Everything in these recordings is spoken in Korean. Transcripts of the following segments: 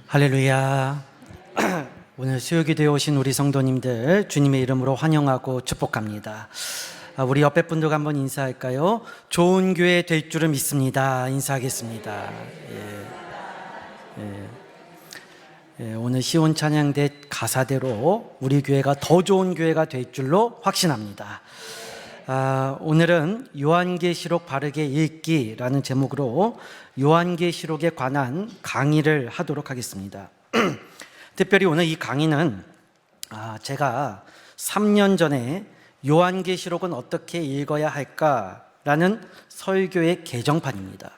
할렐루야. 오늘 수요기도에 오신 우리 성도님들 주님의 이름으로 환영하고 축복합니다. 우리 옆에 분들과 한번 인사할까요? 좋은 교회 될 줄을 믿습니다. 인사하겠습니다. 오늘 시온 찬양대 가사대로 우리 교회가 더 좋은 교회가 될 줄로 확신합니다. 오늘은 요한계시록 바르게 읽기라는 제목으로 요한계시록에 관한 강의를 하도록 하겠습니다. 특별히 오늘 이 강의는 제가 3년 전에 요한계시록은 어떻게 읽어야 할까라는 설교의 개정판입니다.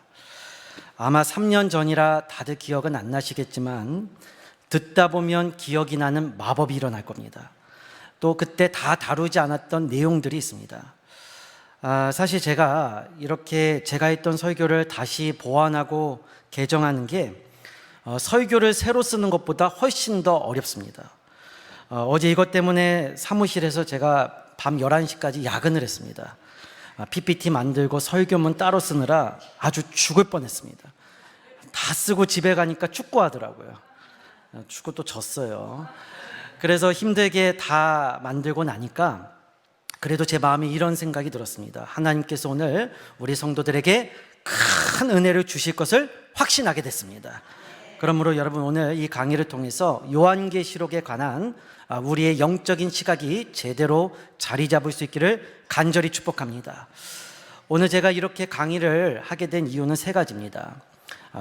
아마 3년 전이라 다들 기억은 안 나시겠지만 듣다 보면 기억이 나는 마법이 일어날 겁니다. 또 그때 다 다루지 않았던 내용들이 있습니다. 사실 제가 이렇게 제가 했던 설교를 다시 보완하고 개정하는 게 설교를 새로 쓰는 것보다 훨씬 더 어렵습니다. 어제 이것 때문에 사무실에서 제가 밤 11시까지 야근을 했습니다. PPT 만들고 설교문 따로 쓰느라 아주 죽을 뻔했습니다. 다 쓰고 집에 가니까 축구하더라고요. 축구 또 졌어요. 그래서 힘들게 다 만들고 나니까 그래도 제 마음에 이런 생각이 들었습니다. 하나님께서 오늘 우리 성도들에게 큰 은혜를 주실 것을 확신하게 됐습니다. 그러므로 여러분 오늘 이 강의를 통해서 요한계시록에 관한 우리의 영적인 시각이 제대로 자리 잡을 수 있기를 간절히 축복합니다. 오늘 제가 이렇게 강의를 하게 된 이유는 세 가지입니다.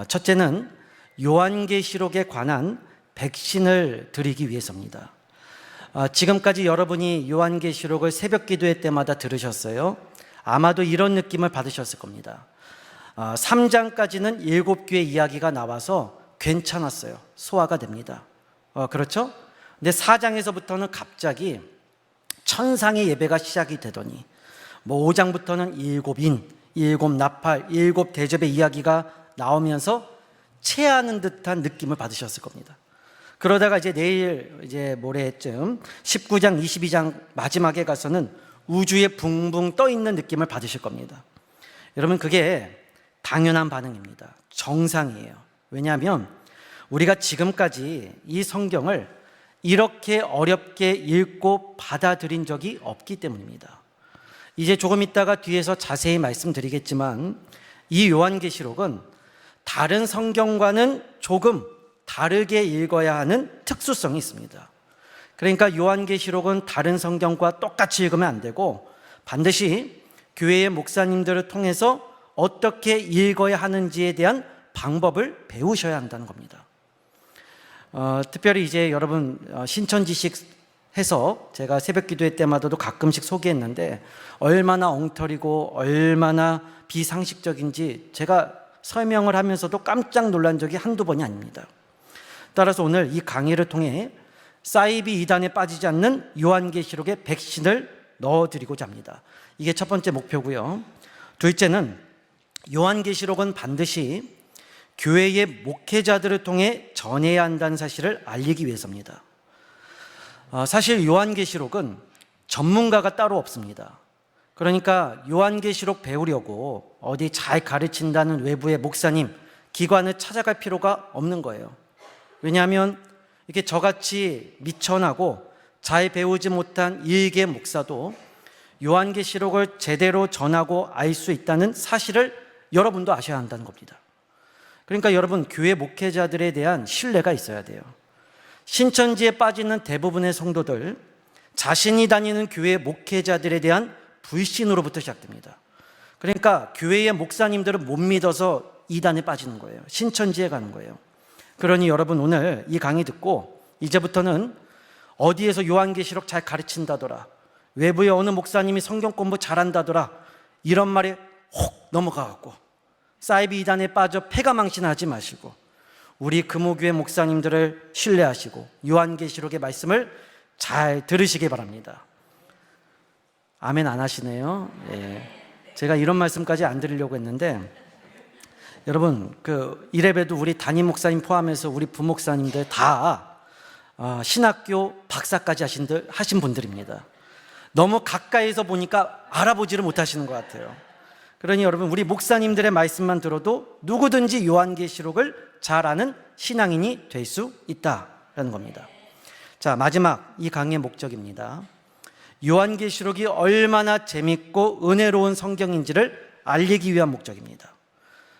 첫째는 요한계시록에 관한 백신을 드리기 위해서입니다. 지금까지 여러분이 요한계시록을 새벽 기도회 때마다 들으셨어요. 아마도 이런 느낌을 받으셨을 겁니다. 3장까지는 7교의 이야기가 나와서 괜찮았어요. 소화가 됩니다. 그렇죠? 근데 4장에서부터는 갑자기 천상의 예배가 시작이 되더니 5장부터는 7인, 7나팔, 7대접의 이야기가 나오면서 체하는 듯한 느낌을 받으셨을 겁니다. 그러다가 내일 모레쯤 19장, 22장 마지막에 가서는 우주에 붕붕 떠 있는 느낌을 받으실 겁니다. 여러분 그게 당연한 반응입니다. 정상이에요. 왜냐하면 우리가 지금까지 이 성경을 이렇게 어렵게 읽고 받아들인 적이 없기 때문입니다. 이제 조금 있다가 뒤에서 자세히 말씀드리겠지만 이 요한계시록은 다른 성경과는 조금 다르게 읽어야 하는 특수성이 있습니다. 그러니까 요한계시록은 다른 성경과 똑같이 읽으면 안 되고 반드시 교회의 목사님들을 통해서 어떻게 읽어야 하는지에 대한 방법을 배우셔야 한다는 겁니다. 특별히 이제 여러분 신천지식 해서 제가 새벽 기도회 때마다도 가끔씩 소개했는데 얼마나 엉터리고 얼마나 비상식적인지 제가 설명을 하면서도 깜짝 놀란 적이 한두 번이 아닙니다. 따라서 오늘 이 강의를 통해 사이비 이단에 빠지지 않는 요한계시록의 백신을 넣어드리고자 합니다. 이게 첫 번째 목표고요. 둘째는 요한계시록은 반드시 교회의 목회자들을 통해 전해야 한다는 사실을 알리기 위해서입니다. 사실 요한계시록은 전문가가 따로 없습니다. 그러니까 요한계시록 배우려고 어디 잘 가르친다는 외부의 목사님, 기관을 찾아갈 필요가 없는 거예요. 왜냐하면 이렇게 저같이 미천하고 잘 배우지 못한 일개 목사도 요한계시록을 제대로 전하고 알 수 있다는 사실을 여러분도 아셔야 한다는 겁니다. 그러니까 여러분 교회 목회자들에 대한 신뢰가 있어야 돼요. 신천지에 빠지는 대부분의 성도들 자신이 다니는 교회 목회자들에 대한 불신으로부터 시작됩니다. 그러니까 교회의 목사님들을 못 믿어서 이단에 빠지는 거예요. 신천지에 가는 거예요. 그러니 여러분 오늘 이 강의 듣고 이제부터는 어디에서 요한계시록 잘 가르친다더라, 외부의 어느 목사님이 성경 공부 잘한다더라 이런 말에 혹 넘어가갖고 사이비 이단에 빠져 패가망신하지 마시고 우리 금호교회 목사님들을 신뢰하시고 요한계시록의 말씀을 잘 들으시기 바랍니다. 아멘 안 하시네요. 제가 이런 말씀까지 안 드리려고 했는데 여러분 이래봬도 우리 담임 목사님 포함해서 우리 부목사님들 다 신학교 박사까지 하신 분들입니다. 너무 가까이서 보니까 알아보지를 못하시는 것 같아요. 그러니 여러분, 우리 목사님들의 말씀만 들어도 누구든지 요한계시록을 잘 아는 신앙인이 될 수 있다라는 겁니다. 자, 마지막 이 강의의 목적입니다. 요한계시록이 얼마나 재밌고 은혜로운 성경인지를 알리기 위한 목적입니다.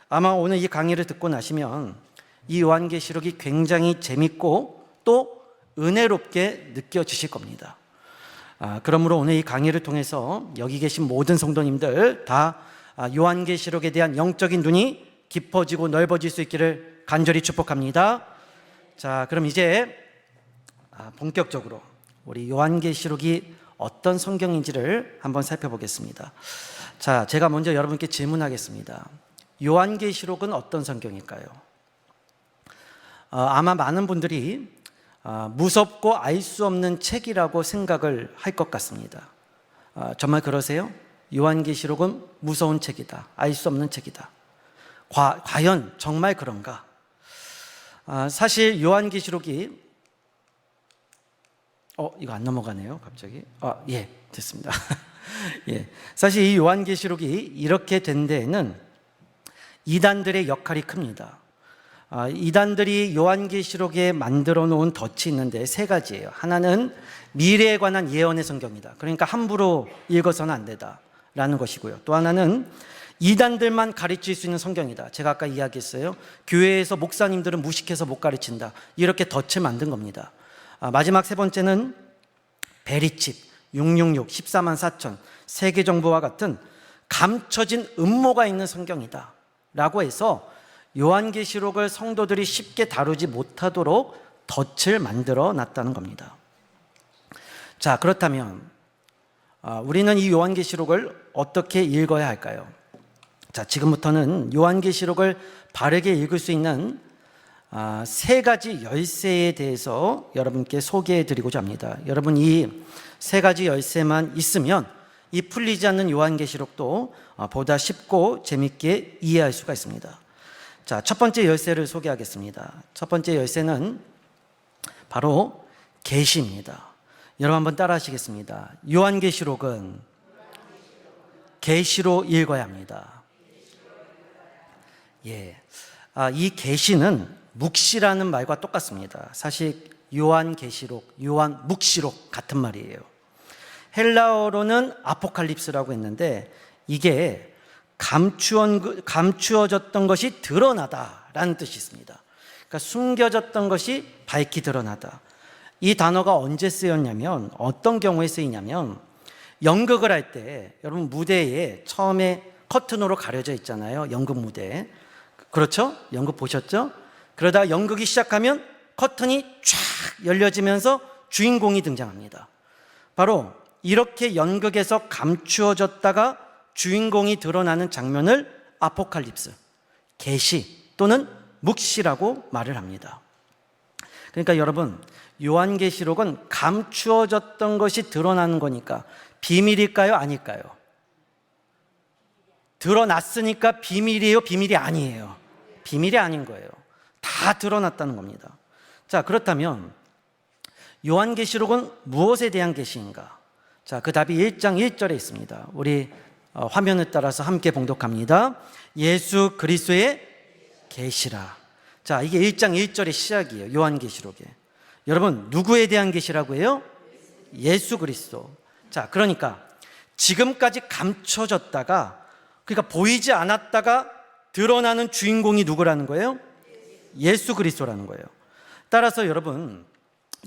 아마 오늘 이 강의를 듣고 나시면 이 요한계시록이 굉장히 재밌고 또 은혜롭게 느껴지실 겁니다. 그러므로 오늘 이 강의를 통해서 여기 계신 모든 성도님들 다 요한계시록에 대한 영적인 눈이 깊어지고 넓어질 수 있기를 간절히 축복합니다. 자, 그럼 이제 본격적으로 우리 요한계시록이 어떤 성경인지를 한번 살펴보겠습니다. 자, 제가 먼저 여러분께 질문하겠습니다. 요한계시록은 어떤 성경일까요? 아마 많은 분들이 무섭고 알 수 없는 책이라고 생각을 할 것 같습니다. 정말 그러세요? 요한계시록은 무서운 책이다, 알 수 없는 책이다. 과연 정말 그런가? 사실 요한계시록이 이거 안 넘어가네요, 갑자기. 예, 됐습니다. 예, 사실 이 요한계시록이 이렇게 된 데에는 이단들의 역할이 큽니다. 이단들이 요한계시록에 만들어 놓은 덫이 있는데 세 가지예요. 하나는 미래에 관한 예언의 성경이다. 그러니까 함부로 읽어서는 안 된다라는 것이고요. 또 하나는 이단들만 가르칠 수 있는 성경이다. 제가 아까 이야기했어요. 교회에서 목사님들은 무식해서 못 가르친다. 이렇게 덫을 만든 겁니다. 마지막 세 번째는 베리칩, 666, 14만 4천, 세계정보와 같은 감춰진 음모가 있는 성경이다 라고 해서 요한계시록을 성도들이 쉽게 다루지 못하도록 덫을 만들어 놨다는 겁니다. 자, 그렇다면 우리는 이 요한계시록을 어떻게 읽어야 할까요? 자, 지금부터는 요한계시록을 바르게 읽을 수 있는 세 가지 열쇠에 대해서 여러분께 소개해 드리고자 합니다. 여러분, 이 세 가지 열쇠만 있으면 이 풀리지 않는 요한계시록도 보다 쉽고 재밌게 이해할 수가 있습니다. 자, 첫 번째 열쇠를 소개하겠습니다. 첫 번째 열쇠는 바로 계시입니다. 여러분 한번 따라 하시겠습니다. 요한계시록은 계시로 읽어야 합니다. 예, 이 계시는 묵시라는 말과 똑같습니다. 사실 요한계시록, 요한묵시록 같은 말이에요. 헬라어로는 아포칼립스라고 했는데 이게 감추어졌던 것이 드러나다라는 뜻이 있습니다. 그러니까 숨겨졌던 것이 밝히 드러나다. 이 단어가 언제 쓰였냐면, 어떤 경우에 쓰이냐면 연극을 할 때 여러분 무대에 처음에 커튼으로 가려져 있잖아요. 연극 무대. 그렇죠? 연극 보셨죠? 그러다 연극이 시작하면 커튼이 쫙 열려지면서 주인공이 등장합니다. 바로 이렇게 연극에서 감추어졌다가 주인공이 드러나는 장면을 아포칼립스, 계시 또는 묵시라고 말을 합니다. 그러니까 여러분, 요한계시록은 감추어졌던 것이 드러나는 거니까 비밀일까요? 아닐까요? 드러났으니까 비밀이에요? 비밀이 아니에요? 비밀이 아닌 거예요. 다 드러났다는 겁니다. 자, 그렇다면 요한계시록은 무엇에 대한 계시인가? 자, 그 답이 1장 1절에 있습니다. 우리 화면을 따라서 함께 봉독합니다. 예수 그리스도의 계시라. 자, 이게 1장 1절의 시작이에요. 요한계시록에. 여러분, 누구에 대한 계시라고 해요? 예수 그리스도. 자, 그러니까 지금까지 감춰졌다가, 그러니까 보이지 않았다가 드러나는 주인공이 누구라는 거예요? 예수 그리스도라는 거예요. 따라서 여러분,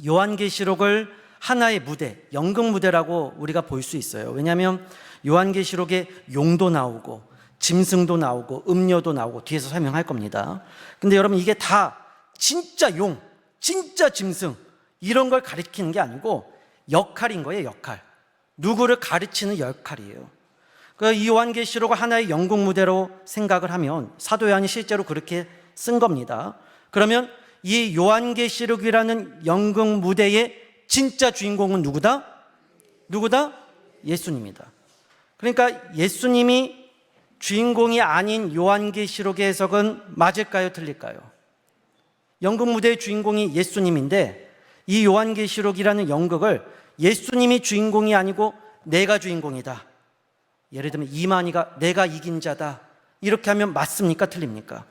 요한계시록을 하나의 무대, 연극 무대라고 우리가 볼 수 있어요. 왜냐하면 요한계시록에 용도 나오고 짐승도 나오고 음료도 나오고 뒤에서 설명할 겁니다. 근데 여러분, 이게 다 진짜 용, 진짜 짐승 이런 걸 가리키는 게 아니고 역할인 거예요. 역할. 누구를 가르치는 역할이에요. 이 요한계시록을 하나의 연극 무대로 생각을 하면 사도 요한이 실제로 그렇게 쓴 겁니다. 그러면 이 요한계시록이라는 연극 무대의 진짜 주인공은 누구다? 누구다? 예수님이다. 그러니까 예수님이 주인공이 아닌 요한계시록의 해석은 맞을까요? 틀릴까요? 연극 무대의 주인공이 예수님인데 이 요한계시록이라는 연극을 예수님이 주인공이 아니고 내가 주인공이다, 예를 들면 이만희가 내가 이긴 자다 이렇게 하면 맞습니까? 틀립니까?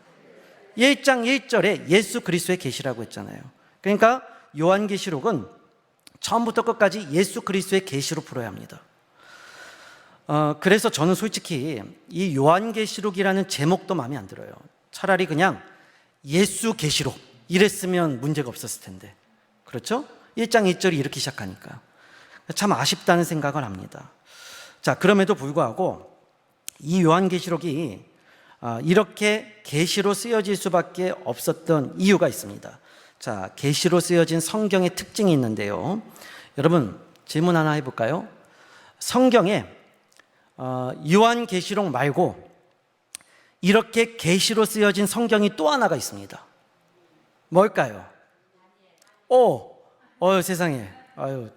1장 1절에 예수 그리스도의 계시라고 했잖아요. 그러니까 요한계시록은 처음부터 끝까지 예수 그리스도의 계시로 풀어야 합니다. 그래서 저는 솔직히 이 요한계시록이라는 제목도 마음에 안 들어요. 차라리 그냥 예수 계시록 이랬으면 문제가 없었을 텐데, 그렇죠? 1장 1절이 이렇게 시작하니까 참 아쉽다는 생각을 합니다. 자, 그럼에도 불구하고 이 요한계시록이 이렇게 계시로 쓰여질 수밖에 없었던 이유가 있습니다. 자, 계시로 쓰여진 성경의 특징이 있는데요. 여러분 질문 하나 해볼까요? 성경에 요한계시록 말고 이렇게 계시로 쓰여진 성경이 또 하나가 있습니다. 뭘까요? 세상에,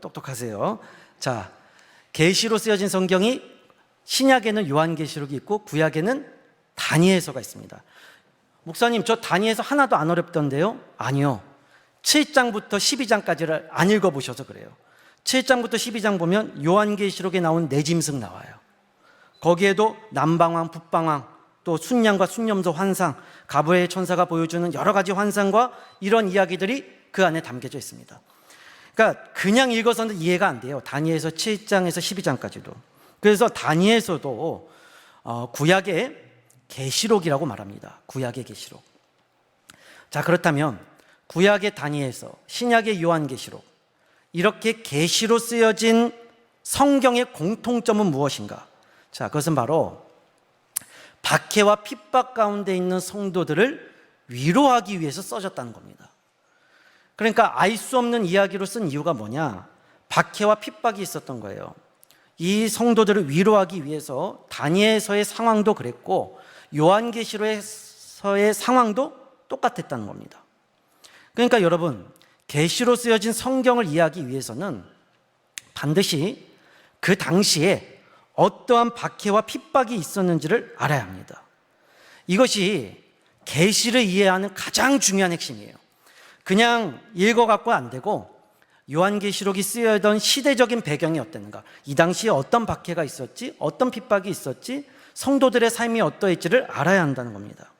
똑똑하세요. 자, 계시로 쓰여진 성경이 신약에는 요한계시록이 있고 구약에는 다니엘서가 있습니다. 목사님, 저 다니엘서 하나도 안 어렵던데요? 아니요. 7장부터 12장까지를 안 읽어보셔서 그래요. 7장부터 12장 보면 요한계시록에 나온 내짐승 나와요. 거기에도 남방왕, 북방왕, 또 순양과 순념소 환상, 가브리엘 천사가 보여주는 여러 가지 환상과 이런 이야기들이 그 안에 담겨져 있습니다. 그러니까 그냥 읽어서는 이해가 안 돼요. 다니엘서 7장에서 12장까지도. 그래서 다니엘서도 구약의 계시록이라고 말합니다. 구약의 계시록. 자, 그렇다면 구약의 다니엘서, 신약의 요한계시록, 이렇게 계시로 쓰여진 성경의 공통점은 무엇인가? 자, 그것은 바로 박해와 핍박 가운데 있는 성도들을 위로하기 위해서 써졌다는 겁니다. 그러니까 알 수 없는 이야기로 쓴 이유가 뭐냐? 박해와 핍박이 있었던 거예요. 이 성도들을 위로하기 위해서 다니엘서의 상황도 그랬고 요한계시록서의 상황도 똑같았다는 겁니다. 그러니까 여러분, 계시로 쓰여진 성경을 이해하기 위해서는 반드시 그 당시에 어떠한 박해와 핍박이 있었는지를 알아야 합니다. 이것이 계시를 이해하는 가장 중요한 핵심이에요. 그냥 읽어갖고 안 되고 요한계시록이 쓰여던 시대적인 배경이 어땠는가, 이 당시에 어떤 박해가 있었지, 어떤 핍박이 있었지, 성도들의 삶이 어떠했지를 알아야 한다는 겁니다.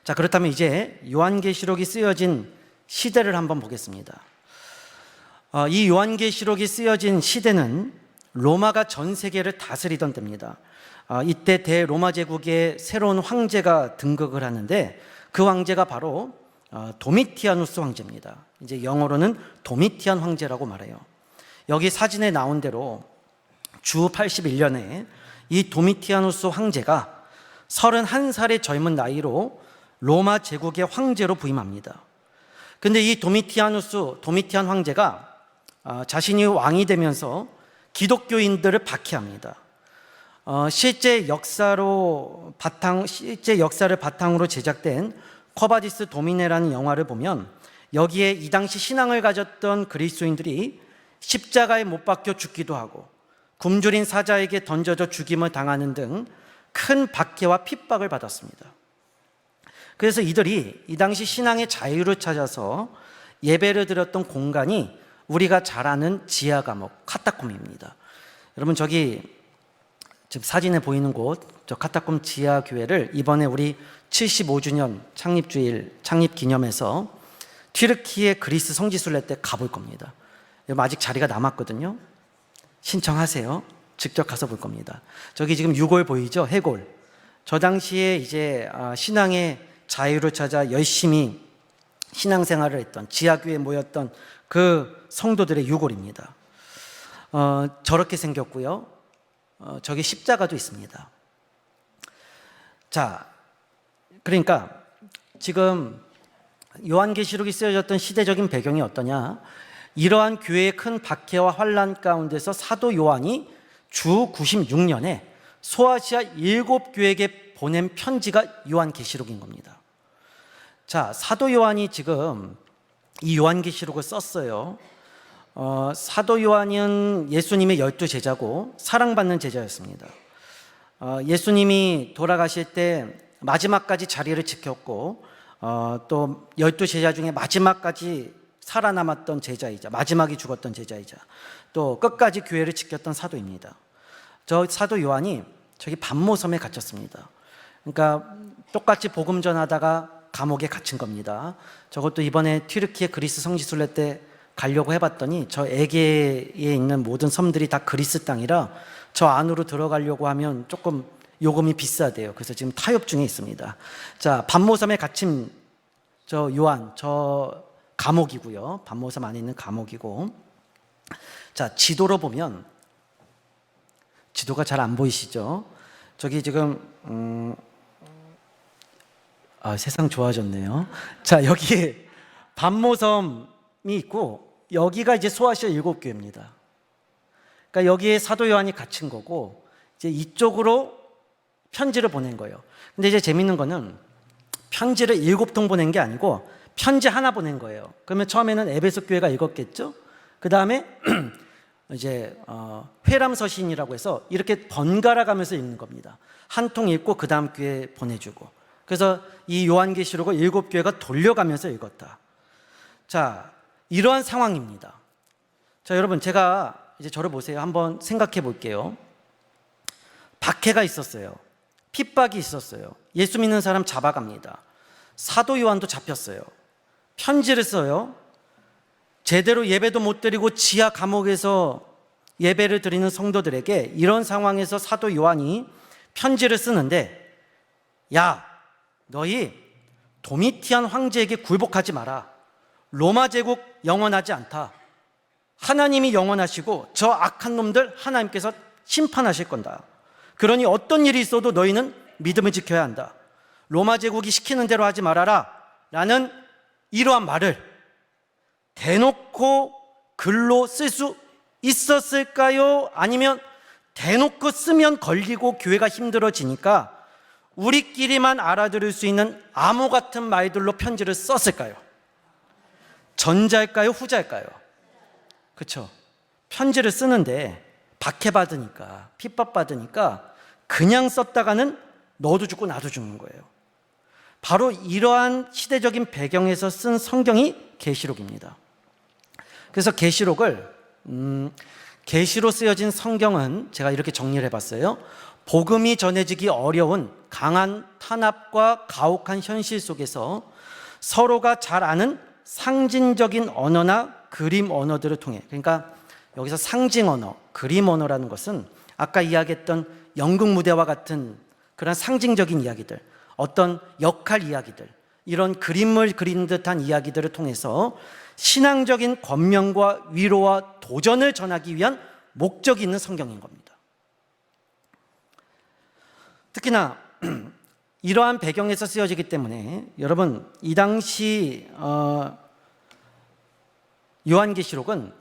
자, 그렇다면 이제 요한계시록이 쓰여진 시대를 한번 보겠습니다. 이 요한계시록이 쓰여진 시대는 로마가 전 세계를 다스리던 때입니다. 이때 대로마 제국의 새로운 황제가 등극을 하는데 그 황제가 바로 도미티아누스 황제입니다. 이제 영어로는 도미티안 황제라고 말해요. 여기 사진에 나온 대로 주 81년에 이 도미티아누스 황제가 31살의 젊은 나이로 로마 제국의 황제로 부임합니다. 근데 이 도미티안 황제가 자신이 왕이 되면서 기독교인들을 박해합니다. 실제 역사를 바탕으로 제작된 쿼바디스 도미네라는 영화를 보면 여기에 이 당시 신앙을 가졌던 그리스도인들이 십자가에 못 박혀 죽기도 하고 굶주린 사자에게 던져져 죽임을 당하는 등 큰 박해와 핍박을 받았습니다. 그래서 이들이 이 당시 신앙의 자유를 찾아서 예배를 드렸던 공간이 우리가 잘 아는 지하 감옥 카타콤입니다. 여러분, 저기 지금 사진에 보이는 곳, 저 카타콤 지하 교회를 이번에 우리 75주년 창립주일 창립 기념해서 튀르키예 그리스 성지순례 때 가볼 겁니다. 여러분, 아직 자리가 남았거든요. 신청하세요. 직접 가서 볼 겁니다. 저기 지금 유골 보이죠? 해골. 저 당시에 이제 신앙의 자유를 찾아 열심히 신앙생활을 했던, 지하교회에 모였던 그 성도들의 유골입니다. 저렇게 생겼고요. 저기 십자가도 있습니다. 자, 그러니까 지금 요한계시록이 쓰여졌던 시대적인 배경이 어떠냐? 이러한 교회의 큰 박해와 환란 가운데서 사도 요한이 주 96년에 소아시아 7교회에게 보낸 편지가 요한계시록인 겁니다. 자, 사도 요한이 지금 이 요한계시록을 썼어요. 사도 요한은 예수님의 12제자고 사랑받는 제자였습니다. 예수님이 돌아가실 때 마지막까지 자리를 지켰고 또 12제자 중에 마지막까지 살아남았던 제자이자 마지막에 죽었던 제자이자 또 끝까지 교회를 지켰던 사도입니다. 저 사도 요한이 저기 반모섬에 갇혔습니다. 그러니까 똑같이 복음 전하다가 감옥에 갇힌 겁니다. 저것도 이번에 튀르키예 그리스 성지순례 때 가려고 해봤더니 저 에게에 있는 모든 섬들이 다 그리스 땅이라 저 안으로 들어가려고 하면 조금 요금이 비싸대요. 그래서 지금 타협 중에 있습니다. 자, 반모섬에 갇힌 저 요한, 저 감옥이고요. 반모섬 안에 있는 감옥이고. 자, 지도로 보면 지도가 잘 안 보이시죠? 저기 지금 세상 좋아졌네요. 자, 여기에 반모섬이 있고 여기가 이제 소아시아 7교회입니다. 그러니까 여기에 사도 요한이 갇힌 거고 이제 이쪽으로 편지를 보낸 거예요. 근데 이제 재밌는 거는 편지를 7통 보낸 게 아니고 편지 하나 보낸 거예요. 그러면 처음에는 에베소 교회가 읽었겠죠? 그 다음에 이제 회람서신이라고 해서 이렇게 번갈아 가면서 읽는 겁니다. 한 통 읽고 그 다음 교회에 보내주고. 그래서 이 요한계시록을 7교회가 돌려가면서 읽었다. 자, 이러한 상황입니다. 자, 여러분, 제가 이제 저를 보세요. 한번 생각해 볼게요. 박해가 있었어요. 핍박이 있었어요. 예수 믿는 사람 잡아갑니다. 사도 요한도 잡혔어요. 편지를 써요. 제대로 예배도 못 드리고 지하 감옥에서 예배를 드리는 성도들에게 이런 상황에서 사도 요한이 편지를 쓰는데, 야, 너희 도미티안 황제에게 굴복하지 마라. 로마 제국 영원하지 않다. 하나님이 영원하시고 저 악한 놈들 하나님께서 심판하실 건다. 그러니 어떤 일이 있어도 너희는 믿음을 지켜야 한다. 로마 제국이 시키는 대로 하지 말아라 라는 이러한 말을 대놓고 글로 쓸 수 있었을까요? 아니면 대놓고 쓰면 걸리고 교회가 힘들어지니까 우리끼리만 알아들을 수 있는 암호 같은 말들로 편지를 썼을까요? 전자일까요? 후자일까요? 그렇죠? 편지를 쓰는데 박해받으니까, 핍박받으니까 그냥 썼다가는 너도 죽고 나도 죽는 거예요. 바로 이러한 시대적인 배경에서 쓴 성경이 계시록입니다. 그래서 계시록을 계시로 쓰여진 성경은 제가 이렇게 정리를 해봤어요. 복음이 전해지기 어려운 강한 탄압과 가혹한 현실 속에서 서로가 잘 아는 상징적인 언어나 그림 언어들을 통해, 그러니까 여기서 상징 언어, 그림 언어라는 것은 아까 이야기했던 연극 무대와 같은 그런 상징적인 이야기들, 어떤 역할 이야기들, 이런 그림을 그린 듯한 이야기들을 통해서 신앙적인 권면과 위로와 도전을 전하기 위한 목적이 있는 성경인 겁니다. 특히나 이러한 배경에서 쓰여지기 때문에 여러분, 이 당시 요한계시록은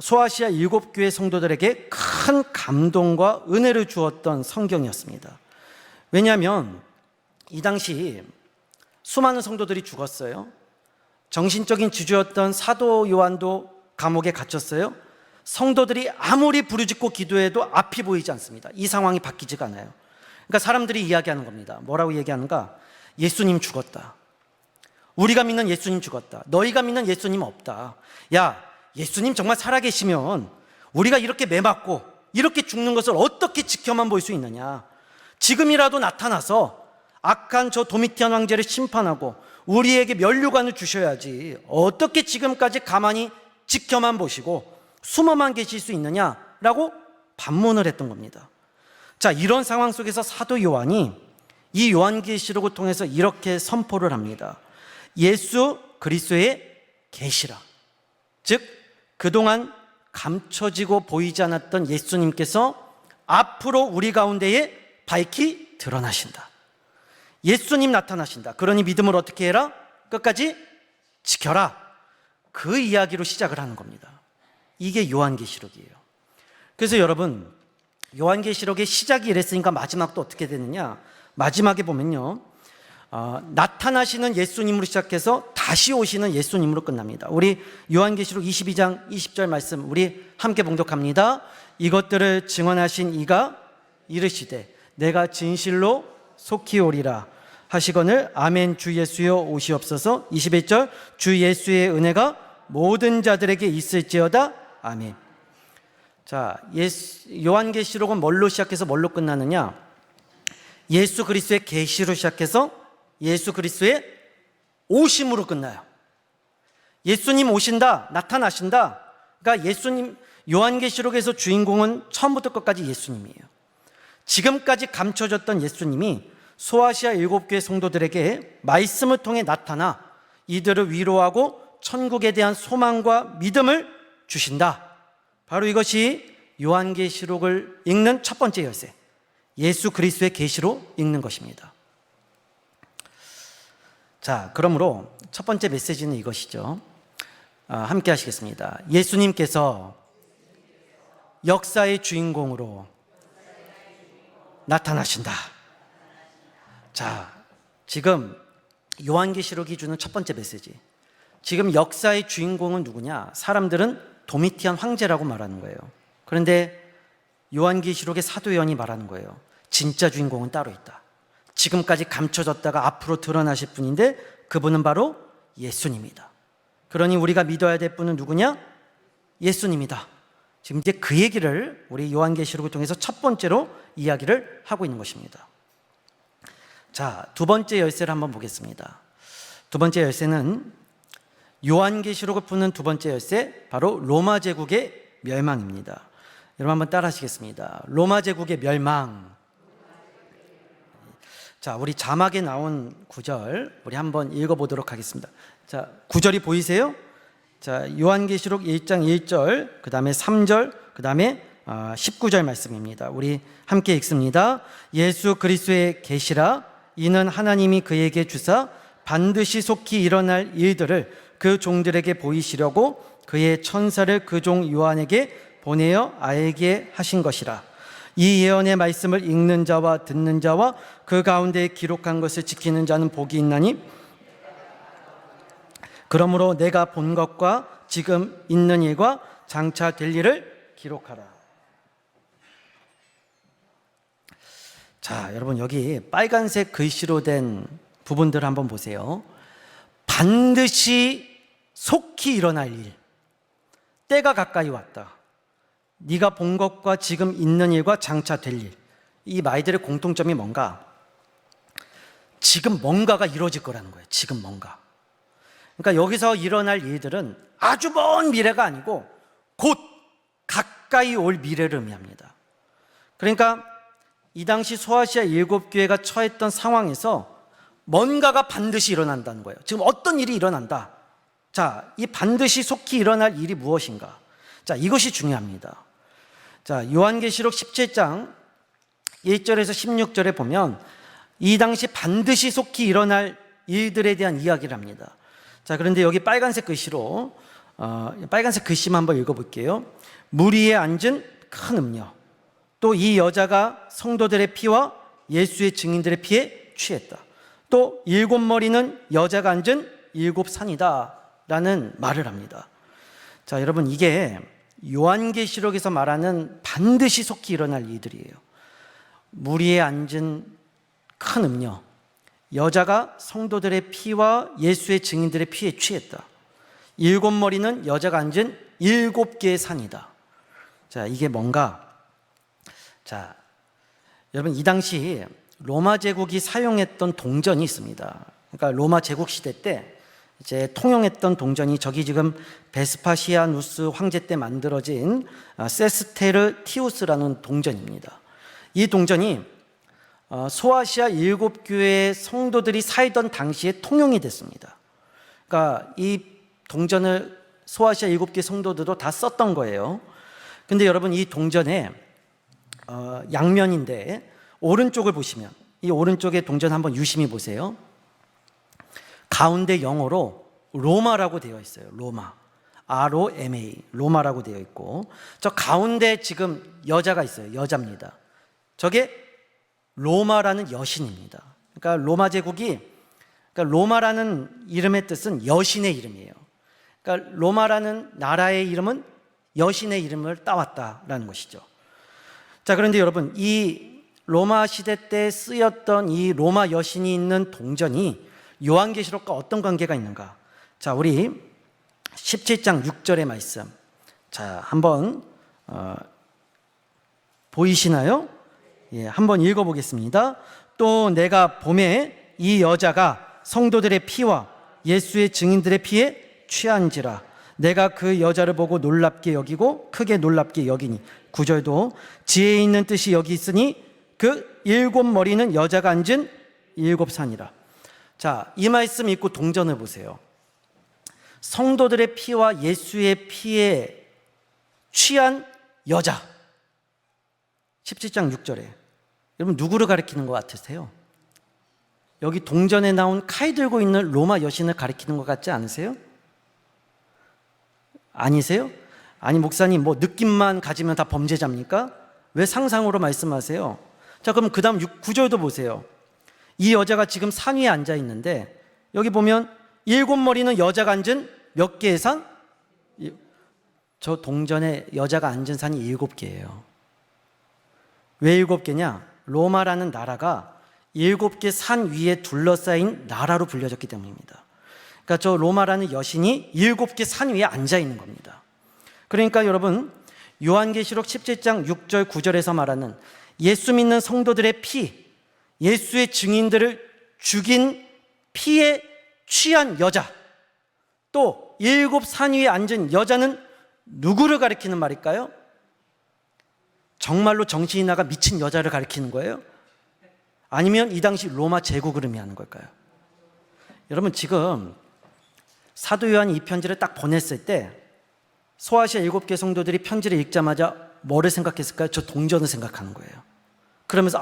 소아시아 7교회 성도들에게 큰 감동과 은혜를 주었던 성경이었습니다. 왜냐하면 이 당시 수많은 성도들이 죽었어요. 정신적인 지주였던 사도 요한도 감옥에 갇혔어요. 성도들이 아무리 부르짖고 기도해도 앞이 보이지 않습니다. 이 상황이 바뀌지가 않아요. 그러니까 사람들이 이야기하는 겁니다. 뭐라고 얘기하는가? 예수님 죽었다. 우리가 믿는 예수님 죽었다. 너희가 믿는 예수님 없다. 야, 예수님 정말 살아계시면 우리가 이렇게 매맞고 이렇게 죽는 것을 어떻게 지켜만 볼 수 있느냐? 지금이라도 나타나서 악한 저 도미티안 황제를 심판하고 우리에게 면류관을 주셔야지 어떻게 지금까지 가만히 지켜만 보시고 숨어만 계실 수 있느냐라고 반문을 했던 겁니다. 자, 이런 상황 속에서 사도 요한이 이 요한계시록을 통해서 이렇게 선포를 합니다. 예수 그리스도의 계시라. 즉 그동안 감춰지고 보이지 않았던 예수님께서 앞으로 우리 가운데에 밝히 드러나신다. 예수님 나타나신다. 그러니 믿음을 어떻게 해라? 끝까지 지켜라. 그 이야기로 시작을 하는 겁니다. 이게 요한계시록이에요. 그래서 여러분, 요한계시록의 시작이 이랬으니까 마지막도 어떻게 되느냐? 마지막에 보면요, 나타나시는 예수님으로 시작해서 다시 오시는 예수님으로 끝납니다. 우리 요한계시록 22장 20절 말씀 우리 함께 봉독합니다. 이것들을 증언하신 이가 이르시되 내가 진실로 속히 오리라 하시거늘 아멘. 주 예수여 오시옵소서. 21절 주 예수의 은혜가 모든 자들에게 있을지어다. 아멘. 자, 자, 요한계시록은 뭘로 시작해서 뭘로 끝나느냐? 예수 그리스도의 계시로 시작해서 예수 그리스도의 오심으로 끝나요. 예수님 오신다, 나타나신다. 그러니까 예수님, 요한계시록에서 주인공은 처음부터 끝까지 예수님이에요. 지금까지 감춰졌던 예수님이 소아시아 7교회 성도들에게 말씀을 통해 나타나 이들을 위로하고 천국에 대한 소망과 믿음을 주신다. 바로 이것이 요한계시록을 읽는 첫 번째 열쇠, 예수 그리스도의 계시로 읽는 것입니다. 자, 그러므로 첫 번째 메시지는 이것이죠. 함께 하시겠습니다. 예수님께서 역사의 주인공으로 나타나신다. 자, 지금 요한계시록이 주는 첫 번째 메시지. 지금 역사의 주인공은 누구냐? 사람들은 도미티안 황제라고 말하는 거예요. 그런데 요한계시록의 사도 요한이 말하는 거예요. 진짜 주인공은 따로 있다. 지금까지 감춰졌다가 앞으로 드러나실 분인데 그분은 바로 예수님이다. 그러니 우리가 믿어야 될 분은 누구냐? 예수님이다. 지금 이제 그 얘기를 우리 요한계시록을 통해서 첫 번째로 이야기를 하고 있는 것입니다. 자, 두 번째 열쇠를 한번 보겠습니다. 두 번째 열쇠는 요한계시록을 푸는 두 번째 열쇠, 바로 로마 제국의 멸망입니다. 여러분 한번 따라 하시겠습니다. 로마 제국의 멸망. 자, 우리 자막에 나온 구절 우리 한번 읽어보도록 하겠습니다. 자, 구절이 보이세요? 자, 요한계시록 1장 1절, 그 다음에 3절, 그 다음에 19절 말씀입니다. 우리 함께 읽습니다. 예수 그리스도의 계시라, 이는 하나님이 그에게 주사 반드시 속히 일어날 일들을 그 종들에게 보이시려고 그의 천사를 그 종 요한에게 보내어 알게 하신 것이라. 이 예언의 말씀을 읽는 자와 듣는 자와 그 가운데 기록한 것을 지키는 자는 복이 있나니, 그러므로 내가 본 것과 지금 있는 일과 장차 될 일을 기록하라. 자, 여러분 여기 빨간색 글씨로 된 부분들을 한번 보세요. 반드시 속히 일어날 일, 때가 가까이 왔다. 네가 본 것과 지금 있는 일과 장차 될 일. 이 말들의 공통점이 뭔가? 지금 뭔가가 이루어질 거라는 거예요. 지금 뭔가. 그러니까 여기서 일어날 일들은 아주 먼 미래가 아니고 곧 가까이 올 미래를 의미합니다. 그러니까 이 당시 소아시아 7교회가 처했던 상황에서 뭔가가 반드시 일어난다는 거예요. 지금 어떤 일이 일어난다. 자, 이 반드시 속히 일어날 일이 무엇인가? 자, 이것이 중요합니다. 자, 요한계시록 17장 1절에서 16절에 보면 이 당시 반드시 속히 일어날 일들에 대한 이야기를 합니다. 자, 그런데 여기 빨간색 글씨로 빨간색 글씨만 한번 읽어볼게요. 물 위에 앉은 큰 음녀, 또 이 여자가 성도들의 피와 예수의 증인들의 피에 취했다. 또 7머리는 여자가 앉은 7산이다 라는 말을 합니다. 자, 여러분 이게 요한계시록에서 말하는 반드시 속히 일어날 일들이에요. 물 위에 앉은 큰 음녀, 여자가 성도들의 피와 예수의 증인들의 피에 취했다. 7머리는 여자가 앉은 7개의 산이다. 자, 이게 뭔가? 자, 여러분 이 당시 로마 제국이 사용했던 동전이 있습니다. 그러니까 로마 제국 시대 때 이제 통용했던 동전이 저기 지금 베스파시아누스 황제 때 만들어진 세스테르티우스라는 동전입니다. 이 동전이 소아시아 7교회 성도들이 살던 당시에 통용이 됐습니다. 그러니까 이 동전을 소아시아 7교회 성도들도 다 썼던 거예요. 근데 여러분 이 동전의 양면인데 오른쪽을 보시면, 이 오른쪽에 동전 한번 유심히 보세요. 가운데 영어로 로마라고 되어 있어요. 로마, ROMA, 로마라고 되어 있고, 저 가운데 지금 여자가 있어요. 여자입니다. 저게 로마라는 여신입니다. 그러니까 로마 제국이, 그러니까 로마라는 이름의 뜻은 여신의 이름이에요. 그러니까 로마라는 나라의 이름은 여신의 이름을 따왔다라는 것이죠. 자, 그런데 여러분 이 로마 시대 때 쓰였던 이 로마 여신이 있는 동전이 요한계시록과 어떤 관계가 있는가? 자, 우리 17장 6절의 말씀, 자, 한번 보이시나요? 예, 한번 읽어보겠습니다. 또 내가 보매 이 여자가 성도들의 피와 예수의 증인들의 피에 취한지라. 내가 그 여자를 보고 놀랍게 여기고 크게 놀랍게 여기니. 9절도 지혜 있는 뜻이 여기 있으니 그 7머리는 여자가 앉은 7산이라. 자, 이 말씀 읽고 동전을 보세요. 성도들의 피와 예수의 피에 취한 여자. 17장 6절에 여러분 누구를 가리키는 것 같으세요? 여기 동전에 나온 칼 들고 있는 로마 여신을 가리키는 것 같지 않으세요? 아니세요? 아니 목사님 뭐 느낌만 가지면 다 범죄자입니까? 왜 상상으로 말씀하세요? 자, 그럼 그 다음 9절도 보세요. 이 여자가 지금 산 위에 앉아 있는데 여기 보면 7머리는 여자가 앉은 몇 개의 산? 저 동전에 여자가 앉은 산이 7개예요. 왜 7개냐? 로마라는 나라가 7개 산 위에 둘러싸인 나라로 불려졌기 때문입니다. 그러니까 저 로마라는 여신이 7개 산 위에 앉아 있는 겁니다. 그러니까 여러분 요한계시록 17장 6절 9절에서 말하는 예수 믿는 성도들의 피, 예수의 증인들을 죽인 피에 취한 여자, 또 7산 위에 앉은 여자는 누구를 가리키는 말일까요? 정말로 정신이 나가 미친 여자를 가리키는 거예요? 아니면 이 당시 로마 제국을 의미하는 걸까요? 여러분 지금 사도 요한이 이 편지를 딱 보냈을 때 소아시아 7개 성도들이 편지를 읽자마자 뭐를 생각했을까요? 저 동전을 생각하는 거예요. 그러면서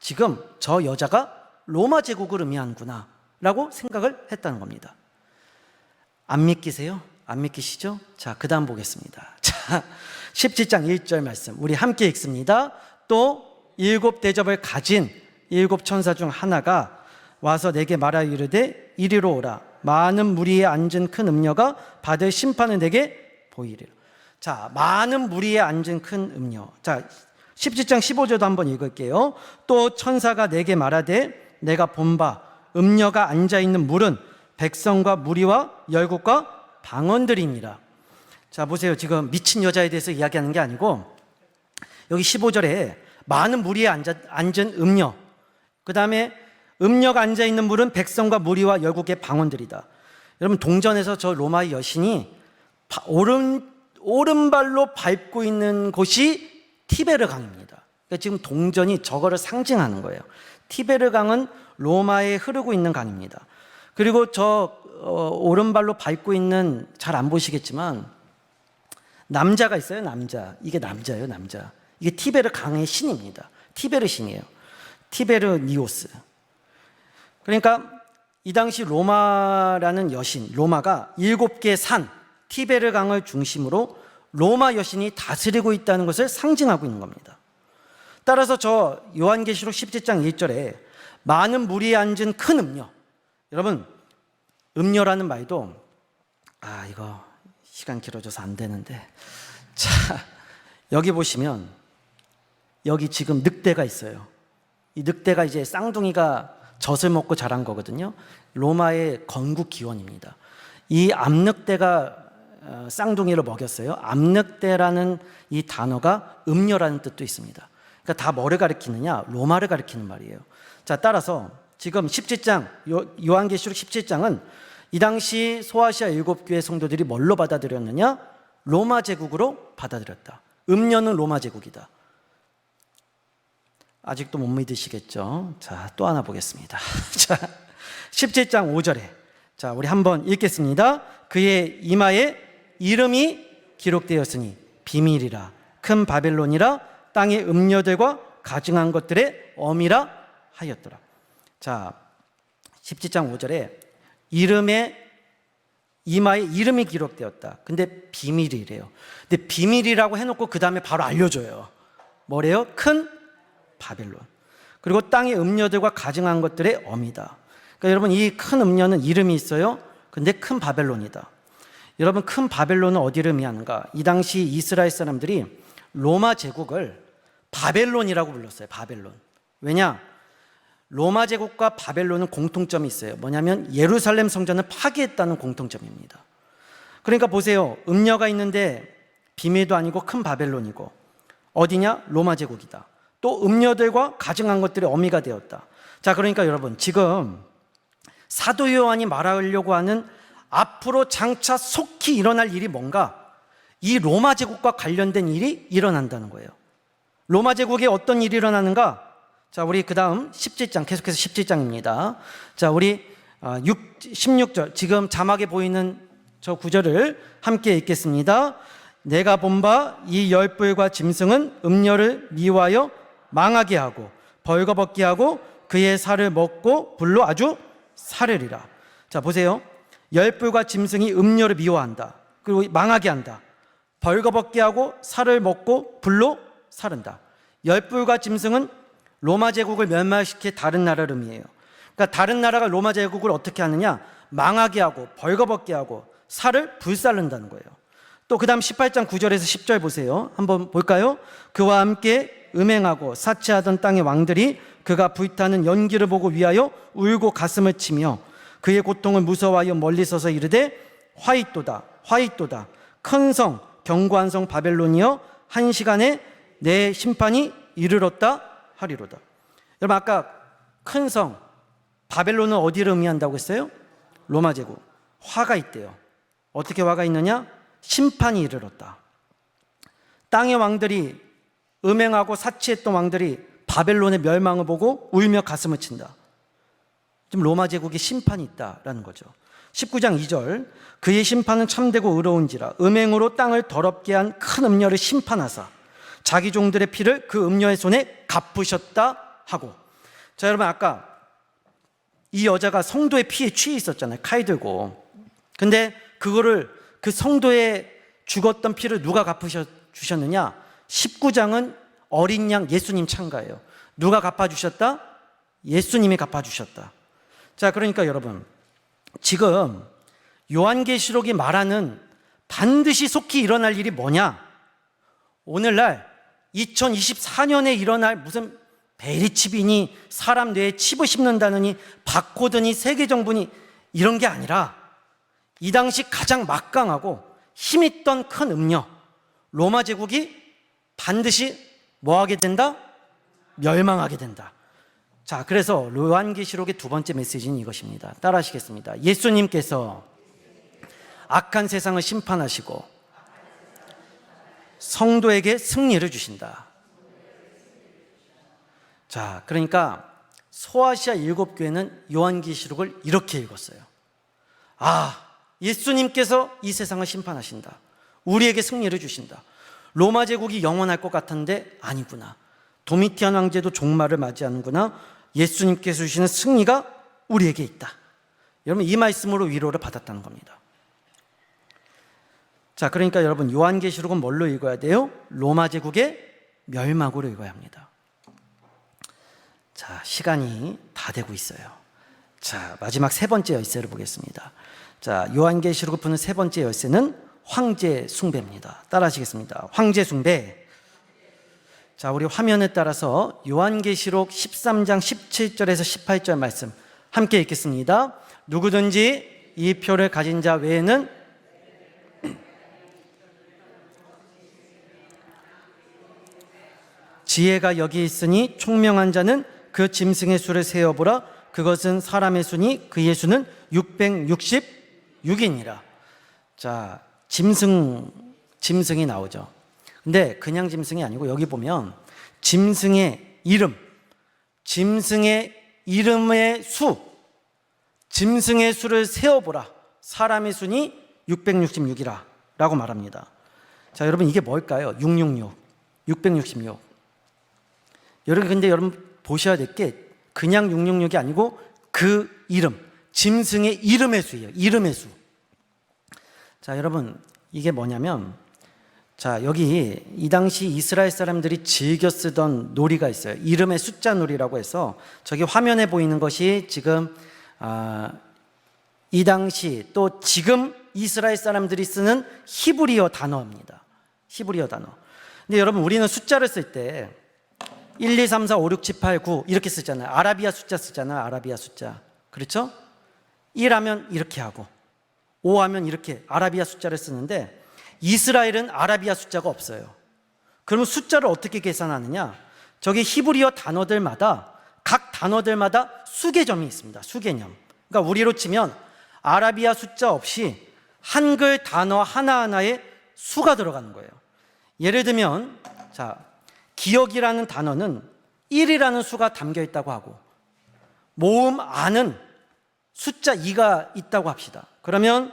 지금 저 여자가 로마 제국을 의미하는구나 라고 생각을 했다는 겁니다. 안 믿기세요? 안 믿기시죠? 자, 그 다음 보겠습니다. 자, 17장 1절 말씀 우리 함께 읽습니다. 또 7 대접을 가진 7 천사 중 하나가 와서 내게 말하여 이르되 이리로 오라. 많은 무리에 앉은 큰 음녀가 받을 심판을 내게 보이리라. 자, 많은 무리에 앉은 큰 음녀. 자, 17장 15절도 한번 읽을게요. 또 천사가 내게 말하되 내가 본 바 음녀가 앉아있는 물은 백성과 무리와 열국과 방언들이니라. 자, 보세요. 지금 미친 여자에 대해서 이야기하는 게 아니고 여기 15절에 많은 무리에 앉은 음녀, 그 다음에 음녀가 앉아있는 물은 백성과 무리와 열국의 방언들이다. 여러분 동전에서 저 로마의 여신이 오른발로 밟고 있는 곳이 티베르 강입니다. 그러니까 지금 동전이 저거를 상징하는 거예요. 티베르 강은 로마에 흐르고 있는 강입니다. 그리고 저 오른발로 밟고 있는, 잘 안 보시겠지만 남자가 있어요. 남자. 이게 남자예요. 남자. 이게 티베르 강의 신입니다. 티베르 신이에요. 티베르 니오스. 그러니까 이 당시 로마라는 여신, 로마가 7개 산 티베르 강을 중심으로 로마 여신이 다스리고 있다는 것을 상징하고 있는 겁니다. 따라서 저 요한계시록 17장 1절에 많은 무리에 앉은 큰 음녀, 여러분 음녀라는 말도 이거 시간 길어져서 안 되는데, 자, 여기 보시면 여기 지금 늑대가 있어요. 이 늑대가 이제 쌍둥이가 젖을 먹고 자란 거거든요. 로마의 건국 기원입니다. 이 암늑대가 쌍둥이를 먹였어요. 암늑대라는 이 단어가 음녀라는 뜻도 있습니다. 그러니까 다 뭐를 가리키느냐? 로마를 가리키는 말이에요. 자, 따라서 지금 17장 요한계시록 17장은 이 당시 소아시아 7교회 성도들이 뭘로 받아들였느냐? 로마 제국으로 받아들였다. 음녀는 로마 제국이다. 아직도 못 믿으시겠죠? 자, 또 하나 보겠습니다. 자, 17장 5절에 자, 우리 한번 읽겠습니다. 그의 이마에 이름이 기록되었으니 비밀이라 큰 바벨론이라 땅의 음녀들과 가증한 것들의 어미라 하였더라. 자, 17장 5절에 이마에 이름이 기록되었다. 근데 비밀이래요. 근데 비밀이라고 해놓고 그 다음에 바로 알려줘요. 뭐래요? 큰 바벨론. 그리고 땅의 음녀들과 가증한 것들의 어미다. 그러니까 여러분 이 큰 음녀는 이름이 있어요. 근데 큰 바벨론이다. 여러분 큰 바벨론은 어디를 의미하는가? 이 당시 이스라엘 사람들이 로마 제국을 바벨론이라고 불렀어요. 바벨론. 왜냐? 로마 제국과 바벨론은 공통점이 있어요. 뭐냐면 예루살렘 성전을 파괴했다는 공통점입니다. 그러니까 보세요. 음녀가 있는데 비밀도 아니고 큰 바벨론이고 어디냐? 로마 제국이다. 또 음녀들과 가증한 것들이 어미가 되었다. 자, 그러니까 여러분, 지금 사도 요한이 말하려고 하는 앞으로 장차 속히 일어날 일이 뭔가? 이 로마 제국과 관련된 일이 일어난다는 거예요. 로마 제국에 어떤 일이 일어나는가? 자, 우리 그 다음 17장, 계속해서 17장입니다. 자, 우리 16절, 지금 자막에 보이는 저 구절을 함께 읽겠습니다. 내가 본 바 이 열불과 짐승은 음녀를 미워하여 망하게 하고 벌거벗게 하고 그의 살을 먹고 불로 아주 사르리라. 자, 보세요. 열불과 짐승이 음녀를 미워한다. 그리고 망하게 한다. 벌거벗게 하고 살을 먹고 불로 사른다. 열불과 짐승은 로마 제국을 멸망시킬 다른 나라를 의미해요. 그러니까 다른 나라가 로마 제국을 어떻게 하느냐? 망하게 하고 벌거벗게 하고 살을 불살른다는 거예요. 또 그 다음 18장 9절에서 10절 보세요. 한번 볼까요? 그와 함께 음행하고 사치하던 땅의 왕들이 그가 불타는 연기를 보고 위하여 울고 가슴을 치며 그의 고통을 무서워하여 멀리 서서 이르되 화이또다 화이또다 큰 성 견고한 성 바벨론이여 한 시간에 내 심판이 이르렀다 하리로다. 여러분, 아까 큰 성 바벨론은 어디를 의미한다고 했어요? 로마 제국. 화가 있대요. 어떻게 화가 있느냐? 심판이 이르렀다. 땅의 왕들이, 음행하고 사치했던 왕들이 바벨론의 멸망을 보고 울며 가슴을 친다. 지금 로마 제국에 심판이 있다라는 거죠. 19장 2절, 그의 심판은 참되고 의로운지라 음행으로 땅을 더럽게 한 큰 음녀를 심판하사 자기 종들의 피를 그 음녀의 손에 갚으셨다 하고. 자, 여러분, 아까 이 여자가 성도의 피에 취해 있었잖아요. 칼 들고. 근데 그거를, 그 성도의 죽었던 피를 누가 갚으셨느냐? 19장은 어린 양 예수님 참가예요. 누가 갚아주셨다? 예수님이 갚아주셨다. 자, 그러니까 여러분, 지금 요한계시록이 말하는 반드시 속히 일어날 일이 뭐냐? 오늘날 2024년에 일어날 무슨 베리칩이니 사람 뇌에 칩을 심는다느니 바코드니 세계정부니 이런 게 아니라 이 당시 가장 막강하고 힘있던 큰 음녀 로마 제국이 반드시 뭐하게 된다? 멸망하게 된다. 자, 그래서 요한계시록의 두 번째 메시지는 이것입니다. 따라하시겠습니다. 예수님께서 악한 세상을 심판하시고 성도에게 승리를 주신다. 자, 그러니까 소아시아 7교회는 요한계시록을 이렇게 읽었어요. 아, 예수님께서 이 세상을 심판하신다. 우리에게 승리를 주신다. 로마 제국이 영원할 것 같은데 아니구나. 도미티안 황제도 종말을 맞이하는구나. 예수님께서 주시는 승리가 우리에게 있다. 여러분, 이 말씀으로 위로를 받았다는 겁니다. 자, 그러니까 여러분, 요한계시록은 뭘로 읽어야 돼요? 로마 제국의 멸망으로 읽어야 합니다. 자, 시간이 다 되고 있어요. 자, 마지막 세 번째 열쇠를 보겠습니다. 자, 요한계시록을 푸는 세 번째 열쇠는 황제 숭배입니다. 따라하시겠습니다. 황제 숭배. 자, 우리 화면에 따라서 요한계시록 13장 17절에서 18절 말씀 함께 읽겠습니다. 누구든지 이 표를 가진 자 외에는 지혜가 여기 있으니 총명한 자는 그 짐승의 수를 세어보라. 그것은 사람의 수니 그의 수는 666이니라. 자, 짐승이 나오죠. 근데 그냥 짐승이 아니고 여기 보면 짐승의 이름, 짐승의 이름의 수, 짐승의 수를 세어보라. 사람의 수니 666이라 라고 말합니다. 자, 여러분, 이게 뭘까요? 666, 666. 근데 여러분 보셔야 될 게 그냥 666이 아니고 그 이름, 짐승의 이름의 수예요. 이름의 수. 자, 여러분, 이게 뭐냐면, 자, 여기 이 당시 이스라엘 사람들이 즐겨 쓰던 놀이가 있어요. 이름의 숫자 놀이라고 해서 저기 화면에 보이는 것이 지금 이 당시 또 지금 이스라엘 사람들이 쓰는 히브리어 단어입니다. 히브리어 단어. 근데 여러분, 우리는 숫자를 쓸 때 1, 2, 3, 4, 5, 6, 7, 8, 9 이렇게 쓰잖아요. 아라비아 숫자 쓰잖아요. 아라비아 숫자. 그렇죠? 1 하면 이렇게 하고 5 하면 이렇게 아라비아 숫자를 쓰는데 이스라엘은 아라비아 숫자가 없어요. 그럼 숫자를 어떻게 계산하느냐? 저기 히브리어 단어들마다 각 단어들마다 수개점이 있습니다. 수개념. 그러니까 우리로 치면 아라비아 숫자 없이 한글 단어 하나하나에 수가 들어가는 거예요. 예를 들면 자, 기억이라는 단어는 1이라는 수가 담겨 있다고 하고 모음 안은 숫자 2가 있다고 합시다. 그러면